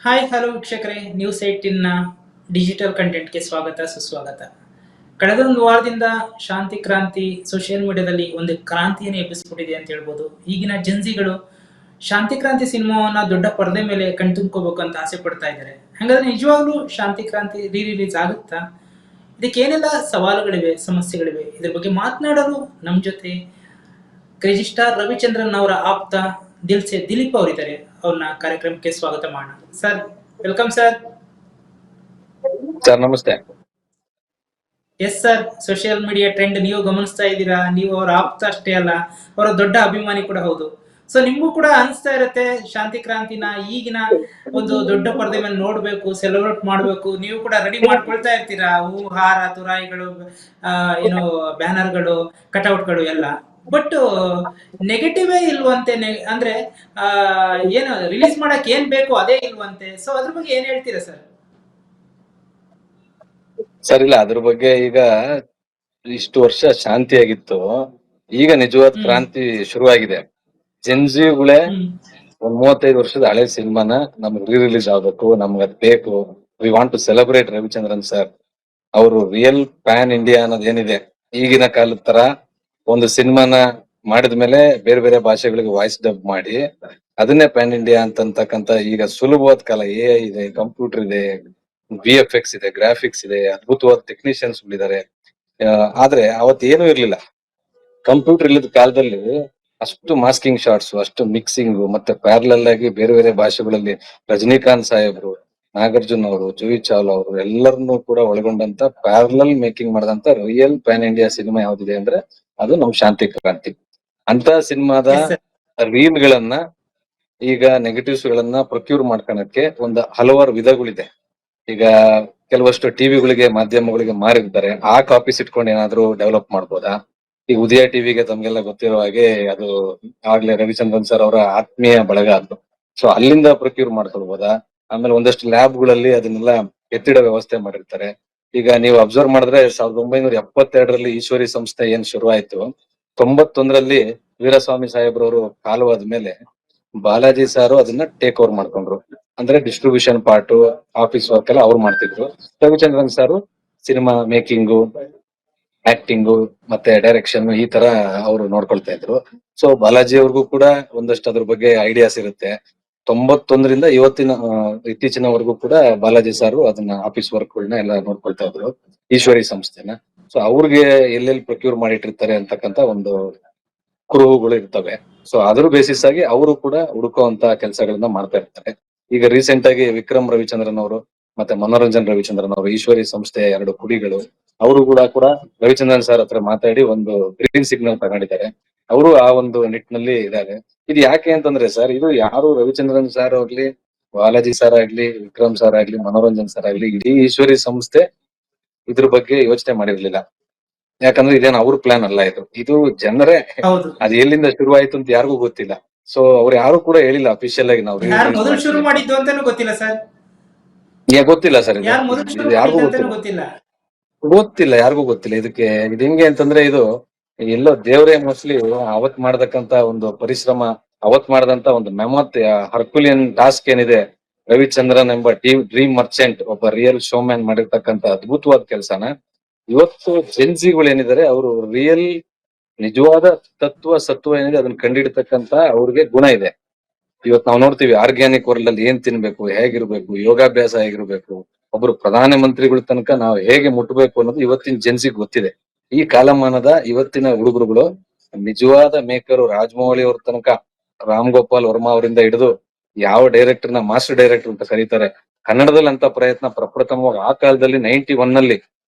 Hi hello ವೀಕ್ಷಕರೇ, news 18ನ digital ಕಂಟೆಂಟ್ಗೆ ಸ್ವಾಗತ ಸುಸ್ವಾಗತ. ಕಳೆದ ಒಂದು ವಾರದಿಂದ ಶಾಂತಿ ಕ್ರಾಂತಿ ಸೋಷಿಯಲ್ ಮೀಡಿಯಾದಲ್ಲಿ ಒಂದು ಕ್ರಾಂತಿಯನ್ನು ಎಬ್ಬಿಸ್ಬಿಟ್ಟಿದೆ ಅಂತ ಹೇಳ್ಬೋದು. ಈಗಿನ ಜನ್ಸಿಗಳು ಶಾಂತಿ ಕ್ರಾಂತಿ ಸಿನಿಮಾವನ್ನ ದೊಡ್ಡ ಪರದೆ ಮೇಲೆ ಕಣ್ತುಂಬ್ಕೋಬೇಕು ಅಂತ ಆಸೆ ಪಡ್ತಾ ಇದ್ದಾರೆ. ಹಾಗಾದ್ರೆ ನಿಜವಾಗ್ಲೂ ಶಾಂತಿ ಕ್ರಾಂತಿ ರಿಲೀಸ್ ಆಗುತ್ತಾ? ಇದಕ್ಕೆ ಏನೆಲ್ಲ ಸವಾಲುಗಳಿವೆ, ಸಮಸ್ಯೆಗಳಿವೆ, ಇದ್ರ ಬಗ್ಗೆ ಮಾತನಾಡಲು ನಮ್ಮ ಜೊತೆ ಕ್ರೇಜಿ ಸ್ಟಾರ್ ರವಿಚಂದ್ರನ್ ಅವರ ಆಪ್ತ ದಿಲ್ಸೆ ದಿಲೀಪ್ ಅವರಿದ್ದಾರೆ. ಅವ್ರನ್ನ ಕಾರ್ಯಕ್ರಮಕ್ಕೆ ಸ್ವಾಗತ ಮಾಡೋಣ. Sir, welcome sir. ಸರ್ ನಮಸ್ತೆ. Yes sir, social media trend ನೀವು ಗಮನಿಸ್ತಾ ಇದ್ದೀರಾ. ನೀವು ಅವರ ಆಪ್ತ ಅಷ್ಟೇ ಅಲ್ಲ, ಅವರ ದೊಡ್ಡ ಅಭಿಮಾನಿ ಕೂಡ ಹೌದು. ಸೊ ನಿಮಗೂ ಕೂಡ ಅನಿಸ್ತಾ ಇರುತ್ತೆ ಶಾಂತಿ ಕ್ರಾಂತಿನ ಈಗಿನ ಒಂದು ದೊಡ್ಡ ಪರದೆ ಮೇಲೆ ನೋಡ್ಬೇಕು, ಸೆಲೆಬ್ರೇಟ್ ಮಾಡ್ಬೇಕು. ನೀವು ಕೂಡ ರೆಡಿ ಮಾಡ್ಕೊಳ್ತಾ ಇರ್ತೀರಾ, ಹೂ ಹಾರ ತುರಾಯಿಗಳು, ಏನು ಬ್ಯಾನರ್ಗಳು, ಕಟೌಟ್ಗಳು ಎಲ್ಲ. ಬಟ್ ನೆಗೆಟಿವೇ ಇಲ್ವಂತೆ. ಅಂದ್ರೆ ಏನು ರಿಲೀಸ್ ಮಾಡಕ್ ಏನ್ ಬೇಕು ಅದೇ ಇಲ್ವಂತೆ. ಸೊ ಅದ್ರ ಬಗ್ಗೆ ಏನ್ ಹೇಳ್ತೀರಾ ಸರ್? ಸರ್ ಇಲ್ಲ, ಅದ್ರ ಬಗ್ಗೆ ಈಗ ಇಷ್ಟು ವರ್ಷ ಶಾಂತಿಯಾಗಿತ್ತು, ಈಗ ನಿಜವಾದ ಕ್ರಾಂತಿ ಶುರುವಾಗಿದೆ. ಜೆನ್ಜಿಗಳೇ ಒಂದ್ 35 ವರ್ಷದ ಹಳೆ ಸಿನಿಮಾನ ನಮ್ಗೆ ರಿಲೀಸ್ ಆಗ್ಬೇಕು, ನಮ್ಗೆ ಅದ್ ಬೇಕು. We want to celebrate Ravichandran sir. ಅವರು ರಿಯಲ್ ಪ್ಯಾನ್ ಇಂಡಿಯಾ ಅನ್ನೋದು ಏನಿದೆ, ಈಗಿನ ಕಾಲದ ತರ ಒಂದು ಸಿನಿಮಾನ ಮಾಡಿದ್ಮೇಲೆ ಬೇರೆ ಬೇರೆ ಭಾಷೆಗಳಿಗೆ ವಾಯ್ಸ್ ಡಬ್ ಮಾಡಿ ಅದನ್ನೇ ಪ್ಯಾನ್ ಇಂಡಿಯಾ ಅಂತಕ್ಕಂತ ಈಗ ಸುಲಭವಾದ ಕಾಲ. AI ಇದೆ, ಕಂಪ್ಯೂಟರ್ ಇದೆ, VFX ಇದೆ, ಗ್ರಾಫಿಕ್ಸ್ ಇದೆ, ಅದ್ಭುತವಾದ ಟೆಕ್ನಿಷಿಯನ್ಸ್ ಇದ್ದಾರೆ. ಆದ್ರೆ ಅವತ್ ಏನೂ ಇರ್ಲಿಲ್ಲ. ಕಂಪ್ಯೂಟರ್ ಇಲ್ಲದ ಕಾಲದಲ್ಲಿ ಅಷ್ಟು ಮಾಸ್ಕಿಂಗ್ ಶಾಟ್ಸ್, ಅಷ್ಟು ಮಿಕ್ಸಿಂಗ್, ಮತ್ತೆ ಪ್ಯಾರಲಲ್ ಆಗಿ ಬೇರೆ ಬೇರೆ ಭಾಷೆಗಳಲ್ಲಿ ರಜನಿಕಾಂತ್ ಸಾಹೇಬ್ರು, ನಾಗಾರ್ಜುನ್ ಅವರು, ಜೂಹಿ ಚಾವ್ಲಾ ಅವರು ಎಲ್ಲರನ್ನೂ ಕೂಡ ಒಳಗೊಂಡಂತ ಪ್ಯಾರಲಲ್ ಮೇಕಿಂಗ್ ಮಾಡಿದಂತ ರಿಯಲ್ ಪ್ಯಾನ್ ಇಂಡಿಯಾ ಸಿನಿಮಾ ಯಾವ್ದಿದೆ ಅಂದ್ರೆ ಅದು ನಮ್ ಶಾಂತಿ ಕ್ರಾಂತಿ. ಅಂತ ಸಿನಿಮಾದ ರೀಲ್ ಗಳನ್ನ, ಈಗ ನೆಗೆಟಿವ್ಸ್ ಗಳನ್ನ ಪ್ರೊಕ್ಯೂರ್ ಮಾಡ್ಕೊಳಕ್ಕೆ ಒಂದು ಹಲವಾರು ವಿಧಗಳಿದೆ. ಈಗ ಕೆಲವಷ್ಟು ಟಿವಿಗಳಿಗೆ, ಮಾಧ್ಯಮಗಳಿಗೆ ಮಾರಿರ್ತಾರೆ. ಆ ಕಾಪೀಸ್ ಇಟ್ಕೊಂಡು ಏನಾದ್ರು ಡೆವಲಪ್ ಮಾಡ್ಬೋದಾ? ಈಗ ಉದಯ ಟಿವಿಗೆ ತಮ್ಗೆಲ್ಲ ಗೊತ್ತಿರೋ ಹಾಗೆ ಅದು ಆಗ್ಲೇ ರವಿಚಂದ್ರನ್ ಸರ್ ಅವರ ಆತ್ಮೀಯ ಬಳಗ ಅದು. ಸೊ ಅಲ್ಲಿಂದ ಪ್ರೊಕ್ಯೂರ್ ಮಾಡ್ಕೊಳ್ಬೋದಾ? ಆಮೇಲೆ ಒಂದಷ್ಟು ಲ್ಯಾಬ್ ಗಳಲ್ಲಿ ಅದನ್ನೆಲ್ಲ ಎತ್ತಿಡೋ ವ್ಯವಸ್ಥೆ ಮಾಡಿರ್ತಾರೆ. ಈಗ ನೀವು ಅಬ್ಸರ್ವ್ ಮಾಡಿದ್ರೆ 1972ರಲ್ಲಿ ಈಶ್ವರಿ ಸಂಸ್ಥೆ ಏನ್ ಶುರುವಾಯ್ತು, 91ರಲ್ಲಿ ವೀರಸ್ವಾಮಿ ಸಾಹೇಬ್ರವರು ಕಾಲವಾದ್ಮೇಲೆ ಬಾಲಾಜಿ ಸಾರು ಅದನ್ನ ಟೇಕ್ ಓವರ್ ಮಾಡ್ಕೊಂಡ್ರು. ಅಂದ್ರೆ ಡಿಸ್ಟ್ರಿಬ್ಯೂಷನ್ ಪಾರ್ಟ್, ಆಫೀಸ್ ವರ್ಕ್ ಎಲ್ಲ ಅವ್ರು ಮಾಡ್ತಿದ್ರು. ರವಿಚಂದ್ರನ್ ಸಾರು ಸಿನಿಮಾ ಮೇಕಿಂಗು, ಆಕ್ಟಿಂಗು ಮತ್ತೆ ಡೈರೆಕ್ಷನ್ ಈ ತರ ಅವರು ನೋಡ್ಕೊಳ್ತಾ ಇದ್ರು. ಸೊ ಬಾಲಾಜಿ ಅವ್ರಿಗೂ ಕೂಡ ಒಂದಷ್ಟು ಅದ್ರ ಬಗ್ಗೆ ಐಡಿಯಾಸ್ ಇರುತ್ತೆ. 91ರಿಂದ ಇತ್ತೀಚಿನವರೆಗೂ ಕೂಡ ಬಾಲಾಜಿ ಸಾರು ಅದನ್ನ ಆಫೀಸ್ ವರ್ಕ್ ಗಳನ್ನ ಎಲ್ಲ ನೋಡ್ಕೊಳ್ತಾ ಇದ್ರು, ಈಶ್ವರಿ ಸಂಸ್ಥೆನ. ಸೊ ಅವ್ರಿಗೆ ಎಲ್ಲೆಲ್ಲಿ ಪ್ರೊಕ್ಯೂರ್ ಮಾಡಿಟ್ಟಿರ್ತಾರೆ ಅಂತಕ್ಕಂತ ಒಂದು ಕುರುಹುಗಳು ಇರ್ತವೆ. ಸೊ ಅದ್ರ ಬೇಸಿಸ್ ಆಗಿ ಅವರು ಕೂಡ ಹುಡುಕುವಂತ ಕೆಲಸಗಳನ್ನ ಮಾಡ್ತಾ ಇರ್ತಾರೆ. ಈಗ ರೀಸೆಂಟ್ ಆಗಿ ವಿಕ್ರಮ್ ರವಿಚಂದ್ರನ್ ಅವರು ಮತ್ತೆ ಮನೋರಂಜನ್ ರವಿಚಂದ್ರನ್ ಅವರು, ಈಶ್ವರಿ ಸಂಸ್ಥೆಯ 2 ಕುಡಿಗಳು, ಅವರು ಕೂಡ ರವಿಚಂದ್ರನ್ ಸರ್ ಹತ್ರ ಮಾತಾಡಿ ಒಂದು ಗ್ರೀನ್ ಸಿಗ್ನಲ್ ತಗೊಂಡಿದ್ದಾರೆ. ಅವರು ಆ ಒಂದು ನಿಟ್ಟಿನಲ್ಲಿ ಇದ್ದಾರೆ. ಇದು ಯಾಕೆ ಅಂತಂದ್ರೆ ಸರ್, ಇದು ಯಾರು ರವಿಚಂದ್ರನ್ ಸರ್ ಆಗ್ಲಿ, ಬಾಲಾಜಿ ಸರ್ ಆಗ್ಲಿ, ವಿಕ್ರಮ್ ಸರ್ ಆಗ್ಲಿ, ಮನೋರಂಜನ್ ಸರ್ ಆಗ್ಲಿ, ಇಡೀ ಈಶ್ವರಿ ಸಂಸ್ಥೆ ಇದ್ರ ಬಗ್ಗೆ ಯೋಚನೆ ಮಾಡಿರ್ಲಿಲ್ಲ. ಯಾಕಂದ್ರೆ ಇದೇನು ಅವ್ರ ಪ್ಲಾನ್ ಅಲ್ಲ, ಇದು ಜನರೇ ಅದ್ ಎಲ್ಲಿಂದ ಶುರುವಾಯ್ತು ಅಂತ ಯಾರಿಗೂ ಗೊತ್ತಿಲ್ಲ. ಸೊ ಅವ್ರು ಯಾರು ಕೂಡ ಹೇಳಿಲ್ಲ ಅಫಿಷಿಯಲ್ ಆಗಿ ನಾವು ಶುರು ಮಾಡಿದ್ದು ಅಂತಾನೂ ಗೊತ್ತಿಲ್ಲ ಸರ್. ಗೊತ್ತಿಲ್ಲ ಸರ್, ಇದು ಯಾರಿಗೂ ಗೊತ್ತಿಲ್ಲ, ಯಾರಿಗೂ ಗೊತ್ತಿಲ್ಲ. ಇದಕ್ಕೆ ಇದು ಹೆಂಗೆ ಅಂತಂದ್ರೆ, ಇದು ಎಲ್ಲೋ ದೇವರೇ ಮೋಸ್ಟ್ಲಿ ಅವತ್ ಮಾಡತಕ್ಕಂತ ಒಂದು ಪರಿಶ್ರಮ, ಅವತ್ ಮಾಡದಂತ ಒಂದು ಮೆಮತ್ ಹರ್ಕುಲಿಯನ್ ಟಾಸ್ಕ್ ಏನಿದೆ, ರವಿಚಂದ್ರನ್ ಎಂಬ ಡ್ರೀಮ್ ಮರ್ಚೆಂಟ್, ಒಬ್ಬ ರಿಯಲ್ ಶೋಮ್ಯಾನ್ ಮಾಡಿರ್ತಕ್ಕಂತ ಅದ್ಭುತವಾದ ಕೆಲಸನ ಇವತ್ತು ಜೆನ್ಸಿಗಳು ಏನಿದ್ದಾರೆ ಅವರು ರಿಯಲ್ ನಿಜವಾದ ಸತ್ವ ಏನಿದೆ ಅದನ್ನ ಕಂಡಿಡ್ತಕ್ಕಂತ ಅವ್ರಿಗೆ ಗುಣ ಇದೆ. ಇವತ್ತು ನಾವು ನೋಡ್ತೀವಿ ಆರ್ಗ್ಯಾನಿಕ್ ವರ್ಲ್ಡ್ ಅಲ್ಲಿ ಏನ್ ತಿನ್ಬೇಕು, ಹೇಗಿರ್ಬೇಕು, ಯೋಗಾಭ್ಯಾಸ ಹೇಗಿರ್ಬೇಕು, ಒಬ್ರು ಪ್ರಧಾನ ಮಂತ್ರಿಗಳ ತನಕ ನಾವು ಹೇಗೆ ಮುಟ್ಬೇಕು ಅನ್ನೋದು ಇವತ್ತಿನ ಜೆನ್ಸಿಗೆ ಗೊತ್ತಿದೆ. ಈ ಕಾಲಮಾನದ ಇವತ್ತಿನ ಹುಡುಗರುಗಳು ನಿಜವಾದ ಮೇಕರು ರಾಜಮೌಳಿ ಅವ್ರ ತನಕ, ರಾಮ್ ಗೋಪಾಲ್ ವರ್ಮಾ ಅವರಿಂದ ಹಿಡಿದು ಯಾವ ಡೈರೆಕ್ಟರ್ನ ಮಾಸ್ಟರ್ ಡೈರೆಕ್ಟರ್ ಅಂತ ಕರೀತಾರೆ. ಕನ್ನಡದಲ್ಲಿ ಅಂತ ಪ್ರಯತ್ನ ಪ್ರಪ್ರಥಮವಾಗಿ ಆ ಕಾಲದಲ್ಲಿ 91ನಲ್ಲಿ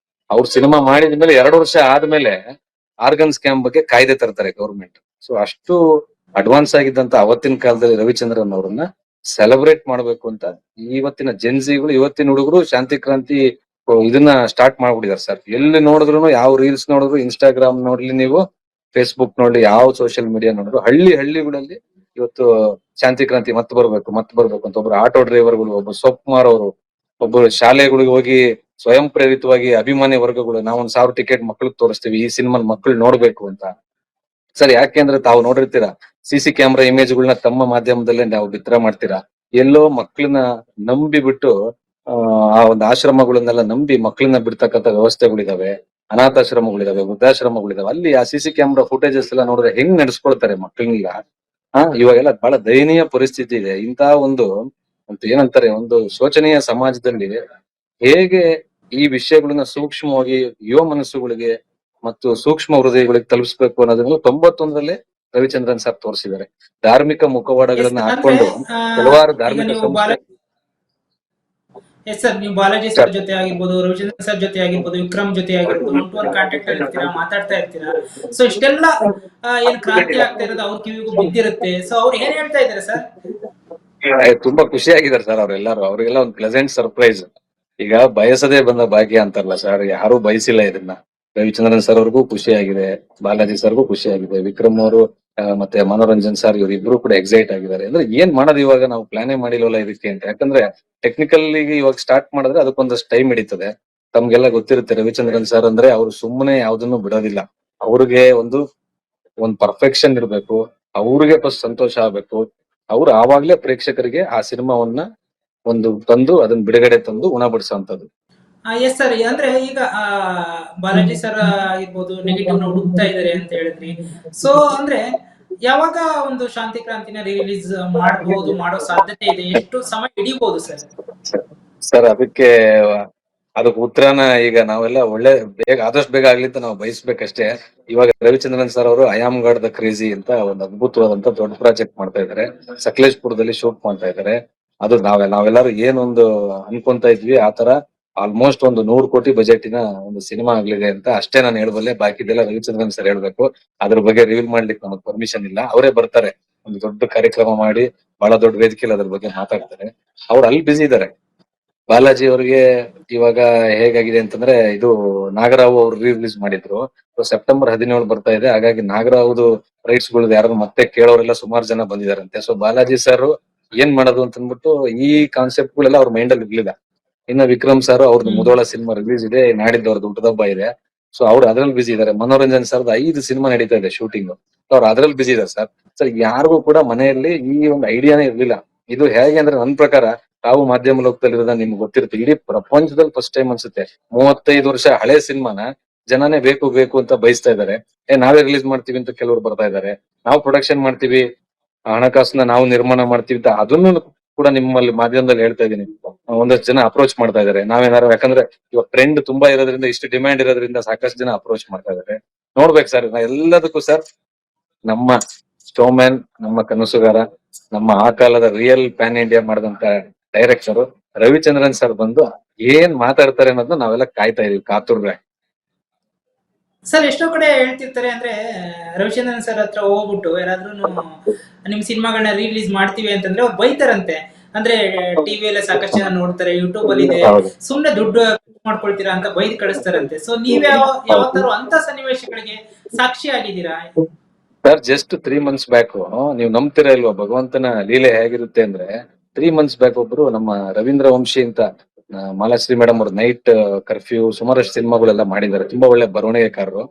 ಅವ್ರು ಸಿನಿಮಾ ಮಾಡಿದ್ಮೇಲೆ 2 ವರ್ಷ ಆದ್ಮೇಲೆ ಆರ್ಗನ್ ಸ್ಕ್ಯಾಮ್ ಬಗ್ಗೆ ಕಾಯ್ದೆ ತರ್ತಾರೆ ಗೌರ್ಮೆಂಟ್. ಸೊ ಅಷ್ಟು ಅಡ್ವಾನ್ಸ್ ಆಗಿದ್ದಂತ ಅವತ್ತಿನ ಕಾಲದಲ್ಲಿ ರವಿಚಂದ್ರನ್ ಅವ್ರನ್ನ ಸೆಲೆಬ್ರೇಟ್ ಮಾಡ್ಬೇಕು ಅಂತ ಇವತ್ತಿನ ಜೆನ್ಸಿಗಳು, ಇವತ್ತಿನ ಹುಡುಗರು ಶಾಂತಿ ಕ್ರಾಂತಿ ಇದನ್ನ ಸ್ಟಾರ್ಟ್ ಮಾಡ್ಬಿಟ್ಟಿದ್ದಾರೆ ಸರ್. ಎಲ್ಲಿ ನೋಡಿದ್ರು, ಯಾವ ರೀಲ್ಸ್ ನೋಡಿದ್ರು, ಇನ್ಸ್ಟಾಗ್ರಾಮ್ ನೋಡ್ಲಿ, ನೀವು ಫೇಸ್ಬುಕ್ ನೋಡ್ಲಿ, ಯಾವ ಸೋಷಿಯಲ್ ಮೀಡಿಯಾ ನೋಡಿದ್ರು, ಹಳ್ಳಿಗಳಲ್ಲಿ ಇವತ್ತು ಶಾಂತಿ ಕ್ರಾಂತಿ ಮತ್ತೆ ಬರ್ಬೇಕು ಅಂತ ಒಬ್ರು ಆಟೋ ಡ್ರೈವರ್ಗಳು, ಒಬ್ಬ ಸೊಪ್ಮಾರ್ ಅವರು, ಒಬ್ಬರು ಶಾಲೆಗಳಿಗೆ ಹೋಗಿ ಸ್ವಯಂ ಪ್ರೇರಿತವಾಗಿ ಅಭಿಮಾನಿ ವರ್ಗಗಳು, ನಾವೊಂದ್ 1000 ಟಿಕೆಟ್ ಮಕ್ಳಿಗೆ ತೋರಿಸ್ತೀವಿ, ಈ ಸಿನಿಮಾ ಮಕ್ಳು ನೋಡ್ಬೇಕು ಅಂತ. ಸರ್ ಯಾಕೆ ಅಂದ್ರೆ ತಾವು ನೋಡಿರ್ತೀರಾ, CC ಕ್ಯಾಮ್ರಾ ಇಮೇಜ್ಗಳನ್ನ ತಮ್ಮ ಮಾಧ್ಯಮದಲ್ಲೇ ನಾವು ಬಿತ್ತರ ಮಾಡ್ತೀರಾ. ಎಲ್ಲೋ ಮಕ್ಕಳನ್ನ ನಂಬಿ ಬಿಟ್ಟು ಆ ಒಂದು ಆಶ್ರಮಗಳನ್ನೆಲ್ಲ ನಂಬಿ ಮಕ್ಕಳನ್ನ ಬಿಡ್ತಕ್ಕಂಥ ವ್ಯವಸ್ಥೆಗಳಿದಾವೆ, ಅನಾಥಾಶ್ರಮಗಳಿದಾವೆ, ವೃದ್ಧಾಶ್ರಮಗಳಿದಾವೆ. ಅಲ್ಲಿ ಆ ಸಿಸಿ ಕ್ಯಾಮ್ರಾ ಫುಟೇಜಸ್ ಎಲ್ಲ ನೋಡಿದ್ರೆ ಹೆಂಗ್ ನಡೆಸ್ಕೊಳ್ತಾರೆ ಮಕ್ಕಳನ್ನೆಲ್ಲ. ಇವಾಗೆಲ್ಲ ಬಹಳ ದಯನೀಯ ಪರಿಸ್ಥಿತಿ ಇದೆ. ಇಂತ ಒಂದು ಏನಂತಾರೆ, ಒಂದು ಶೋಚನೀಯ ಸಮಾಜದಲ್ಲಿ ಹೇಗೆ ಈ ವಿಷಯಗಳನ್ನ ಸೂಕ್ಷ್ಮವಾಗಿ ಯುವ ಮನಸ್ಸುಗಳಿಗೆ ಮತ್ತು ಸೂಕ್ಷ್ಮ ಹೃದಯಗಳಿಗೆ ತಲುಪಿಸ್ಬೇಕು ಅನ್ನೋದನ್ನ 91ರಲ್ಲೇ ರವಿಚಂದ್ರನ್ ಸರ್ ತೋರಿಸಿದ್ದಾರೆ. ಧಾರ್ಮಿಕ ಎಸ್ ಮುಖವಾಡಗಳನ್ನ ಸರ್, ಅಂದ್ರೆ ಹಾಕೊಂಡು ಕೆಲವಾರು ಈಗ ಧಾರ್ಮಿಕ ನೀವು ಸಂಸ್ಥೆ. ಎಸ್ ಸರ್, ನೀವು ಬಾಲಾಜಿ ಸರ್ ಜೊತೆ ಆಗಿರ್ಬೋದು, ರವಿಚಂದ್ರನ್ ಸರ್ ಜೊತೆ ಆಗಿರ್ಬೋದು, ವಿಕ್ರಮ್ ಜೊತೆ ಆಗಿರ್ಬೋದು, ಒನ್ ಟು ಒನ್ ಕಾಂಟ್ಯಾಕ್ಟ್ ಅಲ್ಲಿ ಇರ್ತೀರಾ, ಮಾತಾಡ್ತಾ ಇರ್ತೀರಾ. ಸೊ ಇಷ್ಟೆಲ್ಲ ಏನ್ ಕ್ರಾಂತಿ ಆಗ್ತಾ ಇರೋದು ಅವ್ರ ಕಿವಿಗೂ ಬಿದ್ದಿರುತ್ತೆ. ಸೊ ಅವ್ರು ಏನ್ ಹೇಳ್ತಾ ಇದಾರೆ ಸರ್? ತುಂಬಾ ಖುಷಿಯಾಗಿದ್ದಾರೆ ಸರ್ ಅವರೆಲ್ಲರೂ. ಅವ್ರಿಗೆಲ್ಲ ಒಂದು ಪ್ಲೆಸೆಂಟ್ ಸರ್ಪ್ರೈಸ್. ಈಗ ಬಯಸದೇ ಬಂದ ಭಾಗ್ಯ ಅಂತಾರಲ್ಲ ಸರ್, ಯಾರು ಬಯಸಿಲ್ಲ ಇದನ್ನ. ರವಿಚಂದ್ರನ್ ಸರ್ ಅವ್ರಿಗೂ ಖುಷಿಯಾಗಿದೆ, ಬಾಲಾಜಿ ಸರ್ಗೂ ಖುಷಿಯಾಗಿದೆ, ವಿಕ್ರಮ್ ಅವರು ಮತ್ತೆ ಮನೋರಂಜನ್ ಸರ್ ಇವರಿಬ್ರು ಕೂಡ ಎಕ್ಸೈಟ್ ಆಗಿದ್ದಾರೆ. ಅಂದ್ರೆ ಏನ್ ಮಾಡೋದು ಇವಾಗ, ನಾವು ಪ್ಲಾನೇ ಮಾಡಿಲ್ವಲ್ಲ ಇದಕ್ಕೆ ಅಂತ. ಯಾಕಂದ್ರೆ ಟೆಕ್ನಿಕಲಿ ಇವಾಗ ಸ್ಟಾರ್ಟ್ ಮಾಡಿದ್ರೆ ಅದಕ್ಕೊಂದಷ್ಟು ಟೈಮ್ ಹಿಡಿತದೆ. ತಮ್ಗೆಲ್ಲ ಗೊತ್ತಿರುತ್ತೆ, ರವಿಚಂದ್ರನ್ ಸರ್ ಅಂದ್ರೆ ಅವ್ರು ಸುಮ್ಮನೆ ಯಾವ್ದನ್ನು ಬಿಡೋದಿಲ್ಲ. ಅವ್ರಿಗೆ ಒಂದ್ ಪರ್ಫೆಕ್ಷನ್ ಇರ್ಬೇಕು, ಅವ್ರಿಗೆ ಫಸ್ಟ್ ಸಂತೋಷ ಆಗ್ಬೇಕು. ಅವ್ರು ಆವಾಗ್ಲೇ ಪ್ರೇಕ್ಷಕರಿಗೆ ಆ ಸಿನಿಮಾವನ್ನ ಒಂದು ತಂದು ಅದನ್ನ ಬಿಡುಗಡೆ ತಂದು ಉಣಬಡಿಸುವಂತದ್ದು. ಎಸ್ ಸರ್, ಅಂದ್ರೆ ಈಗ ಬಾಲಾಜಿ ಸರ್ ಆಗಿರ್ಬೋದು ನೆಗೆಟಿವ್ ನ ಹುಡುಕ್ತಾ ಇದಾರೆ ಅಂತ ಹೇಳಿದ್ರಿ. ಸೊ ಅಂದ್ರೆ ಯಾವಾಗ ಒಂದು ಶಾಂತಿ ಕ್ರಾಂತಿನ ರಿಲೀಸ್ ಮಾಡಬಹುದು, ಮಾಡೋ ಸಾಧ್ಯತೆ ಇದೆ? ಎಷ್ಟು ಸಮಯ ಹಿಡಿಬಹುದು ಸರ್? ಸರ್ ಅದಕ್ಕೆ ಉತ್ತರನ ಈಗ ನಾವೆಲ್ಲ ಒಳ್ಳೆ ಆದಷ್ಟು ಬೇಗ ಆಗ್ಲಿ ಅಂತ ನಾವು ಬಯಸ್ಬೇಕಷ್ಟೇ. ಇವಾಗ ರವಿಚಂದ್ರನ್ ಸರ್ ಅವರು ಐ ಗಾಡ್ ದ ಕ್ರೇಜಿ ಅಂತ ಒಂದು ಅದ್ಭುತವಾದಂತ ದೊಡ್ಡ ಪ್ರಾಜೆಕ್ಟ್ ಮಾಡ್ತಾ ಇದ್ದಾರೆ. ಸಕಲೇಶ್ಪುರದಲ್ಲಿ ಶೂಟ್ ಮಾಡ್ತಾ ಇದ್ದಾರೆ. ಅದು ನಾವೆಲ್ಲರೂ ಏನೊಂದು ಅನ್ಕೊಂತ ಇದ್ವಿ, ಆತರ ಆಲ್ಮೋಸ್ಟ್ ಒಂದು 100 ಕೋಟಿ ಬಜೆಟಿನ ಒಂದು ಸಿನಿಮಾ ಆಗ್ಲಿದೆ ಅಂತ ಅಷ್ಟೇ ನಾನು ಹೇಳ್ಬಲ್ಲೆ. ಬಾಕಿದೆಲ್ಲ ರವಿಚಂದ್ರನ್ ಸರ್ ಹೇಳ್ಬೇಕು. ಅದ್ರ ಬಗ್ಗೆ ರಿವೀಲ್ ಮಾಡ್ಲಿಕ್ಕೆ ನಮಗ್ ಪರ್ಮಿಷನ್ ಇಲ್ಲ. ಅವರೇ ಬರ್ತಾರೆ, ಒಂದು ದೊಡ್ಡ ಕಾರ್ಯಕ್ರಮ ಮಾಡಿ ಬಹಳ ದೊಡ್ಡ ವೇದಿಕೆಯಲ್ಲಿ ಅದ್ರ ಬಗ್ಗೆ ಮಾತಾಡ್ತಾರೆ. ಅವ್ರು ಅಲ್ಲಿ ಬಿಸಿ ಇದಾರೆ. ಬಾಲಾಜಿ ಅವ್ರಿಗೆ ಇವಾಗ ಹೇಗಾಗಿದೆ ಅಂತಂದ್ರೆ, ಇದು ನಾಗರಾವ್ ಅವ್ರು ರಿಲೀಸ್ ಮಾಡಿದ್ರು. ಸೆಪ್ಟೆಂಬರ್ 17 ಬರ್ತಾ ಇದೆ. ಹಾಗಾಗಿ ನಾಗರಾವ್ದು ರೈಟ್ಸ್ ಗಳು ಯಾರು ಮತ್ತೆ ಕೇಳೋರೆಲ್ಲ ಸುಮಾರು ಜನ ಬಂದಿದಾರಂತೆ. ಸೊ ಬಾಲಾಜಿ ಸರ್ ಏನ್ ಮಾಡೋದು ಅಂತ ಅಂದ್ಬಿಟ್ಟು ಈ ಕಾನ್ಸೆಪ್ಟ್ ಗಳೆಲ್ಲ ಅವ್ರ ಮೈಂಡ್ ಅಲ್ಲಿ ಇರ್ಲಿಲ್ಲ. ಇನ್ನ ವಿಕ್ರಮ್ ಸರ್ ಅವ್ರದ್ದು ಮುದೋಳ ಸಿನಿಮಾ ರಿಲೀಸ್ ಇದೆ, ನಾಡಿದ್ದು ಅವ್ರದ್ದು ಹುಟ್ಟದಬ್ಬ ಇದೆ. ಸೊ ಅವ್ರು ಅದ್ರಲ್ಲಿ ಬಿಸಿ ಇದಾರೆ. ಮನೋರಂಜನ್ ಸರ್ದು 5 ಸಿನಿಮಾ ನಡೀತಾ ಇದೆ ಶೂಟಿಂಗ್. ಅವ್ರು ಅದ್ರಲ್ಲಿ ಬಿಸಿ ಇದಾರೆ ಸರ್. ಸರ್ ಯಾರಿಗೂ ಕೂಡ ಮನೆಯಲ್ಲಿ ಈ ಒಂದು ಐಡಿಯಾನೇ ಇರ್ಲಿಲ್ಲ. ಇದು ಹೇಗೆ ಅಂದ್ರೆ, ನನ್ ಪ್ರಕಾರ ತಾವು ಮಾಧ್ಯಮ ಲೋಕದಲ್ಲಿರೋದ ನಿಮ್ಗೆ ಗೊತ್ತಿರುತ್ತೆ, ಇಡೀ ಪ್ರಪಂಚದಲ್ಲಿ ಫಸ್ಟ್ ಟೈಮ್ ಅನ್ಸುತ್ತೆ 35 ವರ್ಷ ಹಳೆ ಸಿನಿಮಾನ ಜನನೇ ಬೇಕು ಬೇಕು ಅಂತ ಬಯಸ್ತಾ ಇದಾರೆ. ನಾವೇ ರಿಲೀಸ್ ಮಾಡ್ತೀವಿ ಅಂತ ಕೆಲವರು ಬರ್ತಾ ಇದಾರೆ. ನಾವು ಪ್ರೊಡಕ್ಷನ್ ಮಾಡ್ತೀವಿ, ಹಣಕಾಸನ್ನ ನಾವು ನಿರ್ಮಾಣ ಮಾಡ್ತೀವಿ ಅಂತ ಅದನ್ನು ಕೂಡ ನಿಮ್ಮಲ್ಲಿ ಮಾಧ್ಯಮದಲ್ಲಿ ಹೇಳ್ತಾ ಇದೀನಿ. ಒಂದಷ್ಟು ಜನ ಅಪ್ರೋಚ್ ಮಾಡ್ತಾ ಇದಾರೆ. ನಾವೇನಾದ್ರು, ಯಾಕಂದ್ರೆ ಇವಾಗ ಟ್ರೆಂಡ್ ತುಂಬಾ ಇರೋದ್ರಿಂದ, ಇಷ್ಟು ಡಿಮ್ಯಾಂಡ್ ಇರೋದ್ರಿಂದ ಸಾಕಷ್ಟು ಜನ ಅಪ್ರೋಚ್ ಮಾಡ್ತಾ ಇದಾರೆ. ನೋಡ್ಬೇಕು ಸರ್, ಎಲ್ಲದಕ್ಕೂ ಸರ್ ನಮ್ಮ ಸ್ಟೋಮ್ಯಾನ್, ನಮ್ಮ ಕನಸುಗಾರ, ನಮ್ಮ ಆ ಕಾಲದ ರಿಯಲ್ ಪ್ಯಾನ್ ಇಂಡಿಯಾ ಮಾಡಿದಂತ ಡೈರೆಕ್ಟರ್ ರವಿಚಂದ್ರನ್ ಸರ್ ಬಂದು ಏನ್ ಮಾತಾಡ್ತಾರೆ ಅನ್ನೋದನ್ನ ನಾವೆಲ್ಲ ಕಾಯ್ತಾ ಇದೀವಿ ಕಾತುರ್ರೆ. ಸರ್ ಎಷ್ಟೋ ಕಡೆ ಹೇಳ್ತಿರ್ತಾರೆ, ಅಂದ್ರೆ ರವಿಚಂದ್ರನ್ ಸರ್ ಹತ್ರ ಹೋಗ್ಬಿಟ್ಟು ಯಾರಾದ್ರೂ ನಿಮ್ ಸಿನಿಮಾಗಳನ್ನ ರಿಲೀಸ್ ಮಾಡ್ತೀವಿ ಅಂತಂದ್ರೆ ಅವ್ರು ಬೈತಾರಂತೆ. ಅಂದ್ರೆ ಟಿವಿಯಲ್ಲೇ ಸಾಕಷ್ಟು ಜನ ನೋಡ್ತಾರೆ, ಯೂಟ್ಯೂಬ್ ಅಲ್ಲಿ ಇದೆ, ಹೌದು. ಸುಮ್ನೆ ದುಡ್ಡು ಮಾಡ್ಕೊಳ್ತೀರಾ ಅಂತ ಬೈದ್ ಕಳಿಸ್ತಾರಂತೆ. ಸೊ ನೀವ್ ಯಾವತ್ತಾರು ಅಂತ ಸನ್ನಿವೇಶಗಳಿಗೆ ಸಾಕ್ಷಿ ಆಗಿದ್ದೀರಾ? ಸರ್ ಜಸ್ಟ್ 3 months ಬ್ಯಾಕ್, ನೀವು ನಂಬ್ತೀರಾ ಇಲ್ವಾ ಭಗವಂತನ ಲೀಲೆ ಹೇಗಿರುತ್ತೆ ಅಂದ್ರೆ, 3 months ಬ್ಯಾಕ್ ಒಬ್ರು ನಮ್ಮ ರವೀಂದ್ರ ವಂಶಿ ಅಂತ, ಮಾಲಾಶ್ರೀ ಮೇಡಮ್ ಅವ್ರ ನೈಟ್ ಕರ್ಫ್ಯೂ ಸುಮಾರಷ್ಟು ಸಿನಿಮಾಗಳೆಲ್ಲ ಮಾಡಿದ್ದಾರೆ. ತುಂಬಾ ಒಳ್ಳೆ ಬರವಣಿಗೆಕಾರರು.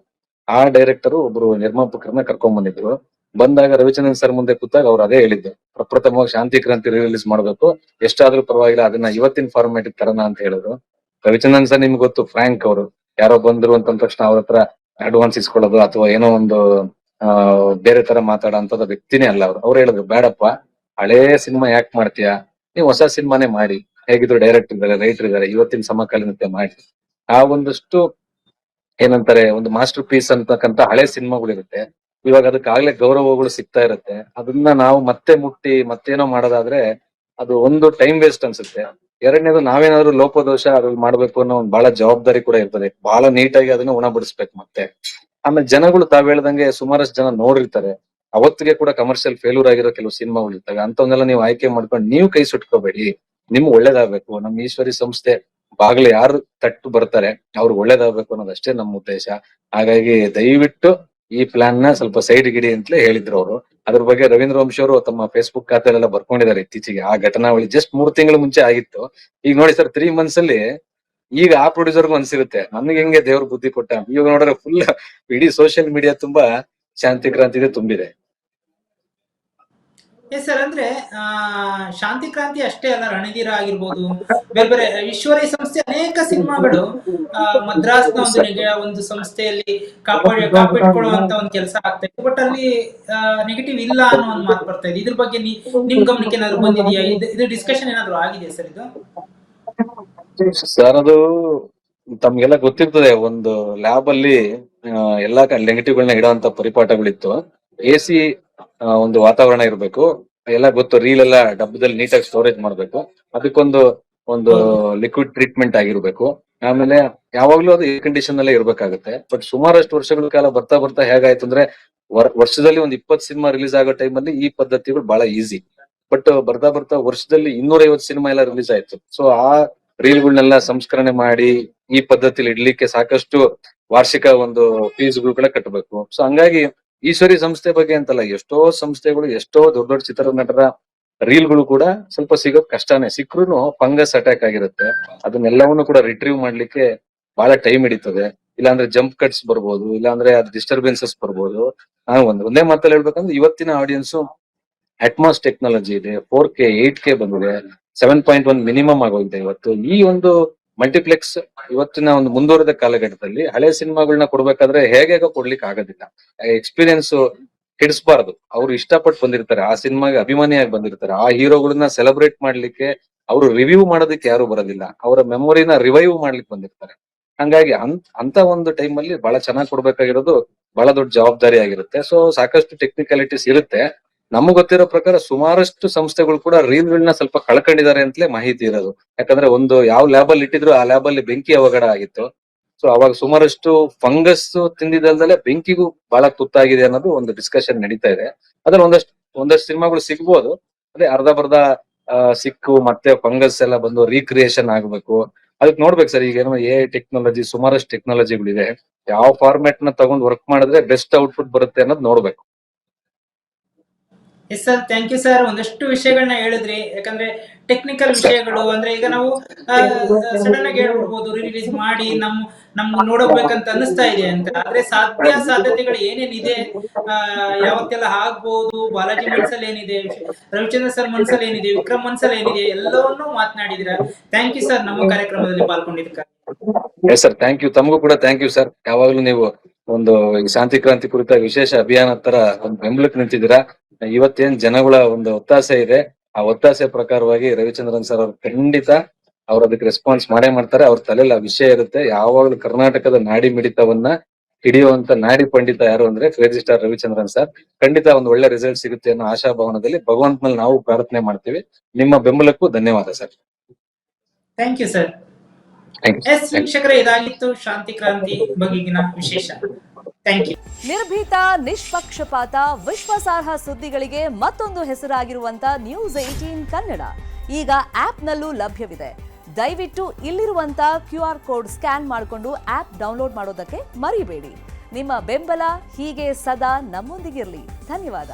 ಆ ಡೈರೆಕ್ಟರ್ ಒಬ್ರು ನಿರ್ಮಾಪಕರನ್ನ ಕರ್ಕೊಂಡ್ ಬಂದಿದ್ರು. ಬಂದಾಗ ರವಿಚಂದ್ರನ್ ಸರ್ ಮುಂದೆ ಕೂತಾಗ ಅವ್ರು ಅದೇ ಹೇಳಿದ್ರು, ಪ್ರಪ್ರಥಮವಾಗಿ ಶಾಂತಿ ಕ್ರಾಂತಿ ರಿಲೀಸ್ ಮಾಡ್ಬೇಕು, ಎಷ್ಟಾದ್ರೂ ಪರವಾಗಿಲ್ಲ ಅದನ್ನ ಇವತ್ತಿನ ಫಾರ್ಮ್ಯಾಟ್ ತರನ ಅಂತ ಹೇಳಿದ್ರು. ರವಿಚಂದ್ರನ್ ಸರ್ ನಿಮ್ಗೆ ಗೊತ್ತು, ಫ್ರಾಂಕ್ ಅವರು. ಯಾರೋ ಬಂದ್ರು ಅಂತ ತಕ್ಷಣ ಅವ್ರ ಹತ್ರ ಅಡ್ವಾನ್ಸ್ ಇಸ್ಕೊಳ್ಳೋದು ಅಥವಾ ಏನೋ ಒಂದು ಬೇರೆ ತರ ಮಾತಾಡೋ ವ್ಯಕ್ತಿನೇ ಅಲ್ಲ ಅವ್ರು. ಅವ್ರು ಹೇಳಿದ್ರು, ಬೇಡಪ್ಪ ಹಳೇ ಸಿನಿಮಾ ಯಾಕೆ ಮಾಡ್ತೀಯಾ, ನೀವು ಹೊಸ ಸಿನಿಮಾನೇ ಮಾಡಿ, ಹೇಗಿದ್ರು ಡೈರೆಕ್ಟರ್ ಇದಾರೆ, ರೈಟರ್ ಇದಾರೆ, ಇವತ್ತಿನ ಸಮಕಾಲೀನತೆ ಮಾಡಿ. ಆ ಒಂದಷ್ಟು ಏನಂತಾರೆ, ಒಂದು ಮಾಸ್ಟರ್ ಪೀಸ್ ಅಂತಕ್ಕಂತ ಹಳೆ ಸಿನಿಮಾಗಳಿರುತ್ತೆ. ಇವಾಗ ಅದಕ್ಕಾಗ್ಲೇ ಗೌರವಗಳು ಸಿಗ್ತಾ ಇರುತ್ತೆ. ಅದನ್ನ ನಾವು ಮತ್ತೆ ಮುಟ್ಟಿ ಮತ್ತೇನೋ ಮಾಡೋದಾದ್ರೆ ಅದು ಒಂದು ಟೈಮ್ ವೇಸ್ಟ್ ಅನ್ಸುತ್ತೆ. ಎರಡನೇದು, ನಾವೇನಾದ್ರು ಲೋಪದೋಷ ಅದ್ರಲ್ಲಿ ಮಾಡ್ಬೇಕು ಅನ್ನೋ ಒಂದು ಬಹಳ ಜವಾಬ್ದಾರಿ ಕೂಡ ಇರ್ತದೆ. ಬಹಳ ನೀಟಾಗಿ ಅದನ್ನ ಉಣಬಡಿಸ್ಬೇಕು. ಮತ್ತೆ ಆಮೇಲೆ ಜನಗಳು ತಾವ್ ಹೇಳ್ದಂಗೆ ಸುಮಾರಷ್ಟು ಜನ ನೋಡಿರ್ತಾರೆ. ಅವತ್ತಿಗೆ ಕೂಡ ಕಮರ್ಷಿಯಲ್ ಫೇಲ್ಯೂರ್ ಆಗಿರೋ ಕೆಲವು ಸಿನಿಮಾಗಳು ಇರ್ತವೆ. ಅಂತವನ್ನೆಲ್ಲ ನೀವು ಆಯ್ಕೆ ಮಾಡ್ಕೊಂಡು ನೀವು ಕೈ ಸುಟ್ಕೋಬೇಡಿ. ನಿಮ್ಗೆ ಒಳ್ಳೇದಾಗ್ಬೇಕು. ನಮ್ಮ ಈಶ್ವರಿ ಸಂಸ್ಥೆ ಬಾಗ್ಲು ಯಾರು ತಟ್ಟು ಬರ್ತಾರೆ ಅವ್ರಿಗೆ ಒಳ್ಳೇದಾಗ್ಬೇಕು ಅನ್ನೋದಷ್ಟೇ ನಮ್ಮ ಉದ್ದೇಶ. ಹಾಗಾಗಿ ದಯವಿಟ್ಟು ಈ ಪ್ಲಾನ್ ನ ಸ್ವಲ್ಪ ಸೈಡ್ ಗಿಡಿ ಅಂತಲೇ ಹೇಳಿದ್ರು ಅವರು. ಅದ್ರ ಬಗ್ಗೆ ರವೀಂದ್ರ ವಂಶಿ ಅವರು ತಮ್ಮ ಫೇಸ್ಬುಕ್ ಖಾತೆಲೆಲ್ಲ ಬರ್ಕೊಂಡಿದ್ದಾರೆ ಇತ್ತೀಚೆಗೆ. ಆ ಘಟನಾವಳಿ ಜಸ್ಟ್ 3 ತಿಂಗಳ ಮುಂಚೆ ಆಗಿತ್ತು. ಈಗ ನೋಡಿ ಸರ್, 3 months ಅಲ್ಲಿ ಈಗ ಆ ಪ್ರೊಡ್ಯೂಸರ್ಗೂ ಅನ್ಸಿರುತ್ತೆ, ನಮ್ಗೆ ಹೆಂಗೆ ದೇವ್ರ ಬುದ್ಧಿ ಕೊಟ್ಟ. ಇವಾಗ ನೋಡ್ರೆ ಫುಲ್ ಇಡೀ ಸೋಷಿಯಲ್ ಮೀಡಿಯಾ ತುಂಬಾ ಶಾಂತಿ ಕ್ರಾಂತಿಗೆ ತುಂಬಿದೆ. ಎಸ್ ಸರ್, ಅಂದ್ರೆ ಆ, ಶಾಂತಿ ಕ್ರಾಂತಿ ಅಷ್ಟೇ ಅಲ್ಲ, ರಣಧೀರ ಆಗಿರ್ಬೋದು, ಬೇರೆ ಬೇರೆ ಈಶ್ವರೀಯ ಸಂಸ್ಥೆ ಅನೇಕ ಸಿನಿಮಾಗಳು ಮದ್ರಾಸ್ನ ಒಂದು ಸಂಸ್ಥೆಯಲ್ಲಿ ಕಾಪಿಟ್ಕೊಳ್ಳುವಂತ ಒಂದು ಕೆಲಸ ಆಗ್ತಾ ಇತ್ತು. ಬಟ್ ಅಲ್ಲಿ ನೆಗೆಟಿವ್ ಇಲ್ಲ ಅನ್ನೋ ಒಂದು ಮಾತು ಬರ್ತಾ ಇದೆ. ಇದ್ರ ಬಗ್ಗೆ ನಿಮ್ ಗಮನಕ್ಕೆ ಏನಾದ್ರು ಬಂದಿದೆಯಾ? ಇದು ಡಿಸ್ಕಷನ್ ಏನಾದ್ರು ಆಗಿದೆಯಾ ಸರ್ ಇದು? ಸರ್ ಅದು ತಮ್ಗೆಲ್ಲ ಗೊತ್ತಿರ್ತದೆ, ಒಂದು ಲ್ಯಾಬ್ ಅಲ್ಲಿ ಎಲ್ಲಾ ನೆಗೆಟಿವ್ಗಳನ್ನ ಇಡುವಂತ ಪರಿಪಾಠಗಳಿತ್ತು. AC ಒಂದು ವಾತಾವರಣ ಇರಬೇಕು, ಎಲ್ಲ ಗೊತ್ತು. ರೀಲ್ ಎಲ್ಲ ಡಬ್ಬದಲ್ಲಿ ನೀಟಾಗಿ ಸ್ಟೋರೇಜ್ ಮಾಡ್ಬೇಕು, ಅದಕ್ಕೊಂದು ಒಂದು ಲಿಕ್ವಿಡ್ ಟ್ರೀಟ್ಮೆಂಟ್ ಆಗಿರ್ಬೇಕು. ಆಮೇಲೆ ಯಾವಾಗ್ಲೂ ಅದು ಏರ್ ಕಂಡೀಷನ್ ಅಲ್ಲೇ ಇರ್ಬೇಕಾಗುತ್ತೆ. ಬಟ್ ಸುಮಾರಷ್ಟು ವರ್ಷಗಳ ಕಾಲ ಬರ್ತಾ ಬರ್ತಾ ಹೇಗಾಯ್ತು ಅಂದ್ರೆ, ವರ್ಷದಲ್ಲಿ ಒಂದು 20 ಸಿನಿಮಾ ರಿಲೀಸ್ ಆಗೋ ಟೈಮಲ್ಲಿ ಈ ಪದ್ಧತಿಗಳು ಬಹಳ ಈಸಿ. ಬಟ್ ಬರ್ತಾ ಬರ್ತಾ ವರ್ಷದಲ್ಲಿ 250 ಸಿನಿಮಾ ಎಲ್ಲ ರಿಲೀಸ್ ಆಯ್ತು. ಸೊ ಆ ರೀಲ್ಗಳನ್ನೆಲ್ಲ ಸಂಸ್ಕರಣೆ ಮಾಡಿ ಈ ಪದ್ಧತಿಲಿ ಇಡ್ಲಿಕ್ಕೆ ಸಾಕಷ್ಟು ವಾರ್ಷಿಕ ಒಂದು ಫೀಸ್ಗಳು ಕೂಡ ಕಟ್ಟಬೇಕು. ಸೊ ಹಂಗಾಗಿ ಈಶ್ವರಿ ಸಂಸ್ಥೆ ಬಗ್ಗೆ ಅಂತಲ್ಲ, ಎಷ್ಟೋ ಸಂಸ್ಥೆಗಳು, ಎಷ್ಟೋ ದೊಡ್ಡ ದೊಡ್ಡ ಚಿತ್ರನಟರ ರೀಲ್ಗಳು ಕೂಡ ಸ್ವಲ್ಪ ಸಿಗೋದ್ ಕಷ್ಟನೇ. ಸಿಕ್ರು ಫಂಗಸ್ ಅಟ್ಯಾಕ್ ಆಗಿರುತ್ತೆ. ಅದನ್ನೆಲ್ಲವನ್ನು ಕೂಡ ರಿಟ್ರೀವ್ ಮಾಡ್ಲಿಕ್ಕೆ ಬಹಳ ಟೈಮ್ ಹಿಡಿತದೆ. ಇಲ್ಲಾಂದ್ರೆ ಜಂಪ್ ಕಟ್ಸ್ ಬರ್ಬೋದು, ಇಲ್ಲಾಂದ್ರೆ ಅದು ಡಿಸ್ಟರ್ಬೆನ್ಸಸ್ ಬರ್ಬೋದು. ಒಂದೇ ಮಾತಲ್ಲಿ ಹೇಳ್ಬೇಕಂದ್ರೆ, ಇವತ್ತಿನ ಆಡಿಯನ್ಸ್ ಅಟ್ಮಾಸ್ ಟೆಕ್ನಾಲಜಿ ಇದೆ, 4K 8K ಬಂದಿದೆ, 7.1 ಮಿನಿಮಮ್ ಆಗೋಗಿದೆ ಇವತ್ತು. ಈ ಒಂದು ಮಲ್ಟಿಪ್ಲೆಕ್ಸ್ ಇವತ್ತಿನ ಒಂದು ಮುಂದುವರೆದ ಕಾಲಘಟ್ಟದಲ್ಲಿ ಹಳೆ ಸಿನಿಮಾಗಳನ್ನ ಕೊಡ್ಬೇಕಾದ್ರೆ ಹೇಗೆ ಕೊಡ್ಲಿಕ್ಕೆ ಆಗೋದಿಲ್ಲ. ಎಕ್ಸ್ಪೀರಿಯನ್ಸ್ ಕೆಡಿಸಬಾರ್ದು. ಅವ್ರು ಇಷ್ಟಪಟ್ಟು ಬಂದಿರ್ತಾರೆ, ಆ ಸಿನಿಮಾಗೆ ಅಭಿಮಾನಿಯಾಗಿ ಬಂದಿರ್ತಾರೆ. ಆ ಹೀರೋಗಳನ್ನ ಸೆಲೆಬ್ರೇಟ್ ಮಾಡ್ಲಿಕ್ಕೆ, ಅವರು ರಿವ್ಯೂ ಮಾಡೋದಕ್ಕೆ ಯಾರು ಬರೋದಿಲ್ಲ, ಅವರ ಮೆಮೊರಿನ ರಿವೈವ್ ಮಾಡ್ಲಿಕ್ಕೆ ಬಂದಿರ್ತಾರೆ. ಹಂಗಾಗಿ ಅಂತ ಒಂದು ಟೈಮ್ ಅಲ್ಲಿ ಬಹಳ ಚೆನ್ನಾಗಿ ಕೊಡ್ಬೇಕಾಗಿರೋದು ಬಹಳ ದೊಡ್ಡ ಜವಾಬ್ದಾರಿ ಆಗಿರುತ್ತೆ. ಸೊ ಸಾಕಷ್ಟು ಟೆಕ್ನಿಕಾಲಿಟೀಸ್ ಇರುತ್ತೆ. ನಮಗ್ ಗೊತ್ತಿರೋ ಪ್ರಕಾರ ಸುಮಾರಷ್ಟು ಸಂಸ್ಥೆಗಳು ಕೂಡ ರೀಲ್ಗಳನ್ನ ಸ್ವಲ್ಪ ಕಳ್ಕೊಂಡಿದ್ದಾರೆ ಅಂತಲೇ ಮಾಹಿತಿ ಇರೋದು. ಯಾಕಂದ್ರೆ ಒಂದು ಯಾವ ಲ್ಯಾಬ್ ಅಲ್ಲಿ ಇಟ್ಟಿದ್ರು ಆ ಲ್ಯಾಬ್ ಅಲ್ಲಿ ಬೆಂಕಿ ಅವಘಡ ಆಗಿತ್ತು. ಸೊ ಅವಾಗ ಸುಮಾರಷ್ಟು ಫಂಗಸ್ ತಿಂದಿದ್ದಲ್ದಲೆ ಬೆಂಕಿಗೂ ಬಹಳ ತುತ್ತಾಗಿದೆ ಅನ್ನೋದು ಒಂದು ಡಿಸ್ಕಷನ್ ನಡೀತಾ ಇದೆ. ಅದ್ರಲ್ಲಿ ಒಂದಷ್ಟು ಸಿನಿಮಾಗಳು ಸಿಗ್ಬೋದು. ಅದೇ ಅರ್ಧ ಬರ್ಧ ಸಿಕ್ಕು ಮತ್ತೆ ಫಂಗಸ್ ಎಲ್ಲ ಬಂದು ರೀಕ್ರಿಯೇಷನ್ ಆಗ್ಬೇಕು. ಅದಕ್ಕೆ ನೋಡ್ಬೇಕು ಸರ್, ಈಗ ಏನೋ AI ಟೆಕ್ನಾಲಜಿ, ಸುಮಾರಷ್ಟು ಟೆಕ್ನಾಲಜಿಗಳಿದೆ. ಯಾವ ಫಾರ್ಮ್ಯಾಟ್ ನ ತಗೊಂಡ್ ವರ್ಕ್ ಮಾಡಿದ್ರೆ ಬೆಸ್ಟ್ ಔಟ್ಪುಟ್ ಬರುತ್ತೆ ಅನ್ನೋದು ನೋಡ್ಬೇಕು. Yes sir, thank you sir. ಒಂದಷ್ಟು ವಿಷಯಗಳನ್ನ ಹೇಳಿದ್ರಿ. ಯಾಕಂದ್ರೆ ಟೆಕ್ನಿಕಲ್ ವಿಷಯಗಳು ಅಂದ್ರೆ ಈಗ ನಾವು ಸಡನ್ ಆಗಿ ಹೇಳ್ಬಿಡ್ಬೋದು, ರಿಲೀಸ್ ಮಾಡಿ ನಮ್ ನೋಡಬೇಕಂತ ಅನಿಸ್ತಾ ಇದೆ ಅಂತ. ಆದ್ರೆ ಸಾಧ್ಯತೆಗಳು ಏನೇನಿದೆ, ಯಾವತ್ತೆಲ್ಲ ಆಗ್ಬೋದು, ಬಾಲಾಜಿ ಮನ್ಸಲ್ಲಿ ಏನಿದೆ, ರವಿಚಂದ್ರ ಸರ್ ಮನ್ಸಲ್ಲಿ ಏನಿದೆ, ವಿಕ್ರಮ್ ಮನ್ಸಲ್ಲಿ ಏನಿದೆ, ಎಲ್ಲವನ್ನೂ ಮಾತನಾಡಿದಿರ. ಥ್ಯಾಂಕ್ ಯು ಸರ್ ನಮ್ಮ ಕಾರ್ಯಕ್ರಮದಲ್ಲಿ ಪಾಲ್ಗೊಂಡಿದ್ದಕ್ಕೆ. Yes sir, thank you. ತಮಗೂ ಕೂಡ ಥ್ಯಾಂಕ್ ಯು ಸರ್. ಯಾವಾಗ್ಲೂ ನೀವು ಒಂದು ಈ ಶಾಂತಿ ಕ್ರಾಂತಿ ಕುರಿತ ವಿಶೇಷ ಅಭಿಯಾನ ತರ ಒಂದು ಬೆಂಬಲಕ್ಕೆ ನಿಂತಿದ್ದೀರಾ. ಇವತ್ತೇನ್ ಜನಗಳ ಒಂದು ಒತ್ತಾಸೆ ಇದೆ, ಆ ಒತ್ತಾಸೆ ಪ್ರಕಾರವಾಗಿ ರವಿಚಂದ್ರನ್ ಸರ್ ಅವ್ರು ಖಂಡಿತ ಅವ್ರ ಅದಕ್ಕೆ ರೆಸ್ಪಾನ್ಸ್ ಮಾಡೇ ಮಾಡ್ತಾರೆ. ಅವ್ರ ತಲೆಯಲ್ಲಿ ಆ ವಿಷಯ ಇರುತ್ತೆ. ಯಾವಾಗ್ಲೂ ಕರ್ನಾಟಕದ ನಾಡಿ ಮಿಡಿತವನ್ನ ಹಿಡಿಯುವಂತ ನಾಡಿ ಪಂಡಿತ ಯಾರು ಅಂದ್ರೆ ಕ್ರೇಜಿ ಸ್ಟಾರ್ ರವಿಚಂದ್ರನ್ ಸರ್. ಖಂಡಿತ ಒಂದು ಒಳ್ಳೆ ರಿಸಲ್ಟ್ ಸಿಗುತ್ತೆ ಅನ್ನೋ ಆಶಾಭಾವನದಲ್ಲಿ ಭಗವಂತನಲ್ಲಿ ನಾವು ಪ್ರಾರ್ಥನೆ ಮಾಡ್ತೀವಿ. ನಿಮ್ಮ ಬೆಂಬಲಕ್ಕೂ ಧನ್ಯವಾದ sir. Thank you sir. Yes ವೀಕ್ಷಕರೇ, ಇದಾಗಿತ್ತು ಶಾಂತಿ ಕ್ರಾಂತಿ ಬಗೆಗಿನ ವಿಶೇಷ. Thank you. ನಿರ್ಭೀತ, ನಿಷ್ಪಕ್ಷಪಾತ, ವಿಶ್ವಾಸಾರ್ಹ ಸುದ್ದಿಗಳಿಗೆ ಮತ್ತೊಂದು ಹೆಸರಾಗಿರುವಂತ News18 ಕನ್ನಡ ಈಗ ಆಪ್ನಲ್ಲೂ ಲಭ್ಯವಿದೆ. ದಯವಿಟ್ಟು ಇಲ್ಲಿರುವಂತ QR ಕೋಡ್ ಸ್ಕ್ಯಾನ್ ಮಾಡಿಕೊಂಡು ಆಪ್ ಡೌನ್ಲೋಡ್ ಮಾಡೋದಕ್ಕೆ ಮರಿಬೇಡಿ. ನಿಮ್ಮ ಬೆಂಬಲ ಹೀಗೆ ಸದಾ ನಮ್ಮೊಂದಿಗಿರಲಿ. ಧನ್ಯವಾದ.